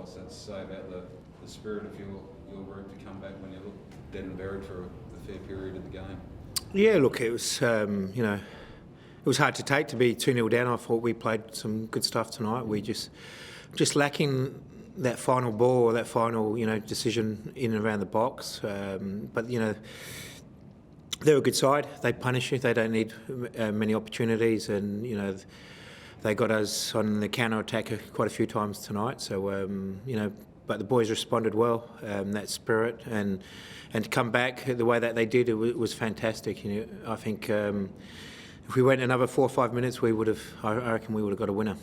what's that to say about the spirit of your group to come back when you look dead and buried for a fair period of the game? Yeah, look, it was it was hard to take to be 2-0 down. I thought we played some good stuff tonight. We just lacking that final ball or that final decision in and around the box. But they're a good side. They punish you. They don't need many opportunities, and they got us on the counter attack quite a few times tonight. So but the boys responded well. That spirit and to come back the way that they did, it was fantastic. I think if we went another 4 or 5 minutes, we would have. I reckon we would have got a winner.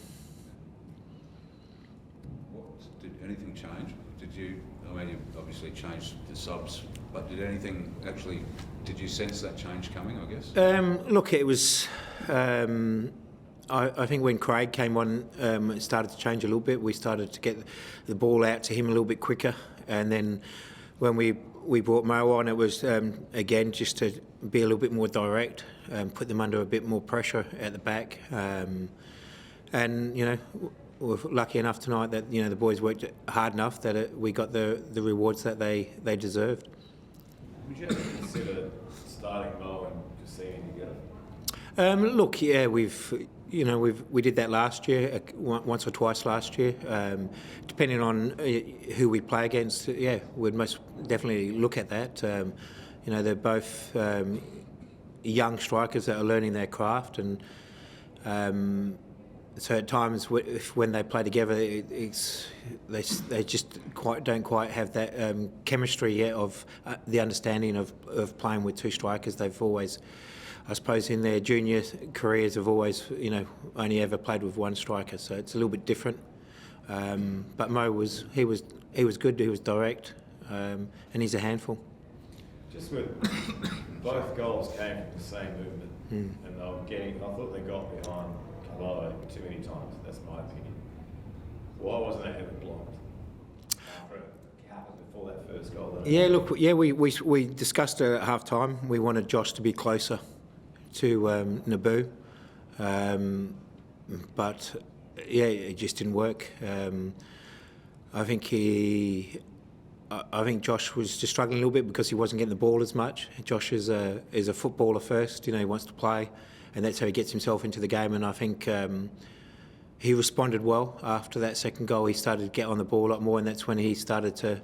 Did anything change? Did you? I mean, you obviously changed the subs, but did anything actually? Did you sense that change coming? I guess. Look, it was. I think when Craig came on, it started to change a little bit. We started to get the ball out to him a little bit quicker, and then when we brought Mo on, it was again just to be a little bit more direct, put them under a bit more pressure at the back, and we're lucky enough tonight that the boys worked hard enough that we got the rewards that they deserved. Would you ever consider starting Mo and just seeing together? Look, yeah, we did that last year, once or twice last year. Depending on who we play against, yeah, we'd most definitely look at that. They're both young strikers that are learning their craft, and so at times when they play together, they just don't quite have that chemistry yet of the understanding of playing with two strikers. They've always, I suppose, in their junior careers, have always, only ever played with one striker, so it's a little bit different. But Mo was good. He was direct, and he's a handful. Just with both goals came from the same movement, and I thought they got behind Kalo too many times. That's my opinion. Why wasn't it ever blocked? Before that first goal. Yeah, look, yeah, we discussed it at half time. We wanted Josh to be closer to Naboo, but yeah, it just didn't work. I think Josh was just struggling a little bit because he wasn't getting the ball as much. Josh is a footballer first. He wants to play, and that's how he gets himself into the game. And I think he responded well after that second goal. He started to get on the ball a lot more, and that's when he started to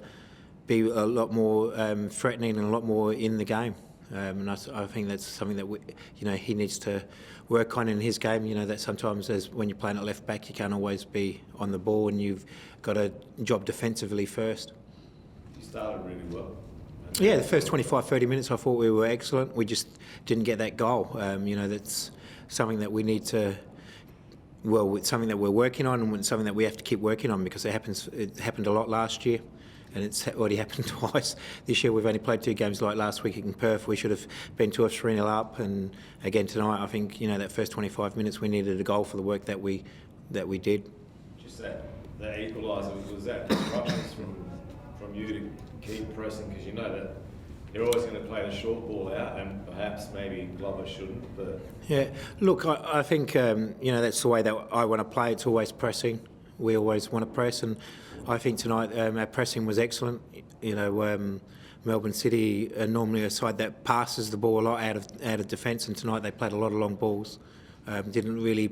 be a lot more threatening and a lot more in the game. And I think that's something that he needs to work on in his game. That sometimes, when you're playing at left back, you can't always be on the ball, and you've got a job defensively first. You started really well. Yeah, the first 25, 30 minutes I thought we were excellent. We just didn't get that goal. That's something that we need to. Well, it's something that we're working on, and it's something that we have to keep working on, because it happened a lot last year. And it's already happened twice this year. We've only played 2 games like last week in Perth. We should have been 2 or 3-0 up. And again tonight, I think that first 25 minutes we needed a goal for the work that we did. Just that equaliser, was that instructions from you to keep pressing, because that they're always going to play the short ball out, and perhaps maybe Glover shouldn't. But yeah, look, I think that's the way that I want to play. It's always pressing. We always want to press, and I think tonight our pressing was excellent. Melbourne City are normally a side that passes the ball a lot out of defence, and tonight they played a lot of long balls. Didn't really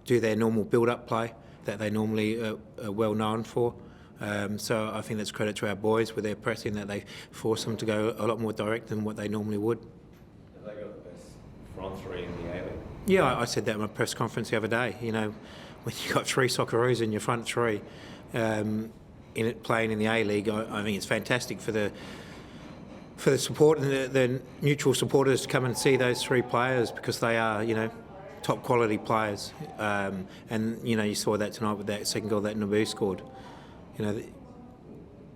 do their normal build-up play that they normally are well known for. So I think that's credit to our boys with their pressing, that they force them to go a lot more direct than what they normally would. Have they got the best front three in the A-League? Yeah, I said that in my press conference the other day. When you've got 3 Socceroos in your front three, in it playing in the A-League, I think it's fantastic for the support and the neutral supporters to come and see those 3 players, because they are, top quality players. And you saw that tonight with that second goal that Naboo scored.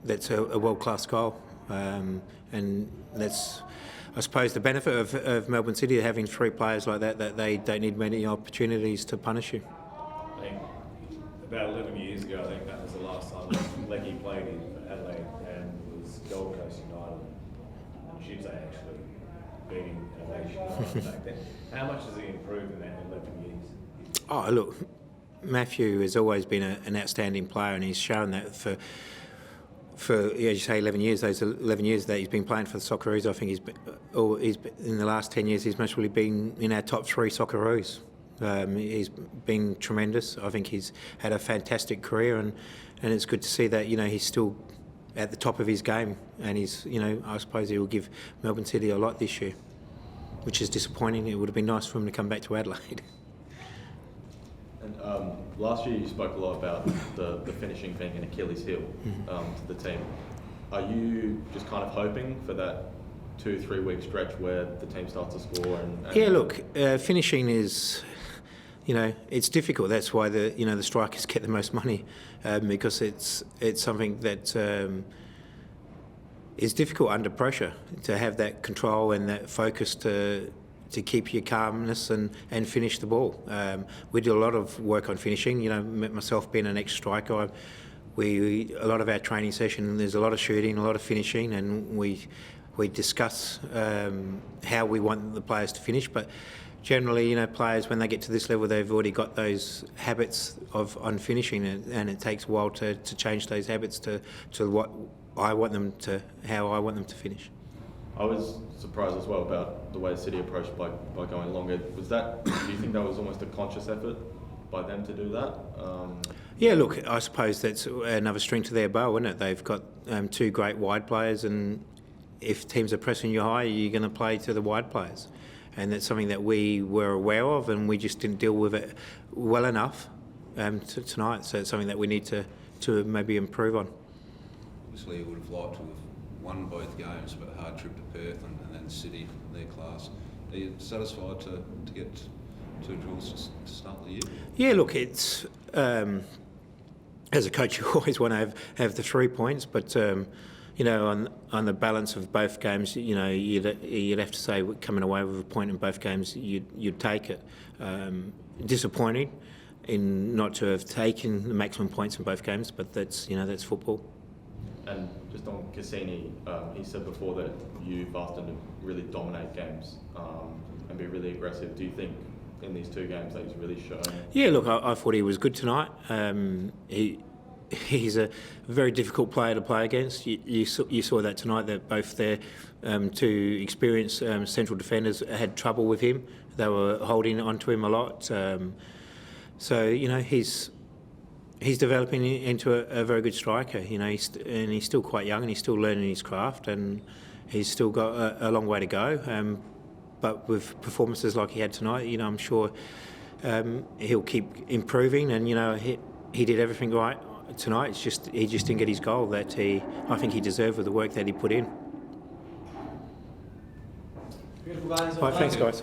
That's a world-class goal, and that's, I suppose, the benefit of Melbourne City having 3 players like that they don't need many opportunities to punish you. I think about 11 years ago, I think that was the last time Leggy played in Adelaide, and it was Gold Coast United. And Shibs actually beating Adelaide United back then. How much has he improved in that 11 years? Oh, look, Matthew has always been an outstanding player, and he's shown that for as you say, 11 years. Those 11 years that he's been playing for the Socceroos, I think he's in the last 10 years he's most really been in our top 3 Socceroos. He's been tremendous. I think he's had a fantastic career, and it's good to see that he's still at the top of his game, and I suppose he will give Melbourne City a lot this year, which is disappointing. It would have been nice for him to come back to Adelaide. And last year you spoke a lot about the finishing being an Achilles heel to the team. Are you just kind of hoping for that 2-3 week stretch where the team starts to score? Yeah, look, finishing is, it's difficult. That's why the strikers get the most money, because it's something that is difficult under pressure, to have that control and that focus to keep your calmness and finish the ball. We do a lot of work on finishing. Myself being an ex-striker, a lot of our training session, there's a lot of shooting, a lot of finishing, and we discuss how we want the players to finish. But generally, players, when they get to this level, they've already got those habits on finishing, and it takes a while to change those habits to what I want them to, how I want them to finish. I was surprised as well about the way City approached by going longer. Do you think that was almost a conscious effort by them to do that? Yeah, look, I suppose that's another string to their bow, isn't it? They've got 2 great wide players, and if teams are pressing you high, you're going to play to the wide players. And that's something that we were aware of, and we just didn't deal with it well enough tonight. So it's something that we need to maybe improve on. Obviously, you would have liked to have won both games, but a hard trip to Perth and then City, their class. Are you satisfied to get 2 draws to start the year? Yeah, look, it's as a coach, you always want to have the 3 points, but on the balance of both games, you'd have to say coming away with a point in both games, you'd take it. Disappointing in not to have taken the maximum points in both games, but that's football. And just on Cassini, he said before that you've asked him to really dominate games and be really aggressive. Do you think in these 2 games that he's really shown? Yeah, look, I thought he was good tonight. He's a very difficult player to play against. You saw that tonight, that both their 2 experienced central defenders had trouble with him. They were holding onto him a lot. He's developing into a very good striker. He's still quite young, and he's still learning his craft, and he's still got a long way to go. But with performances like he had tonight, I'm sure he'll keep improving. And he did everything right tonight. It's just he just didn't get his goal that I think he deserved with the work that he put in. Beautiful guys. Right, thanks, guys.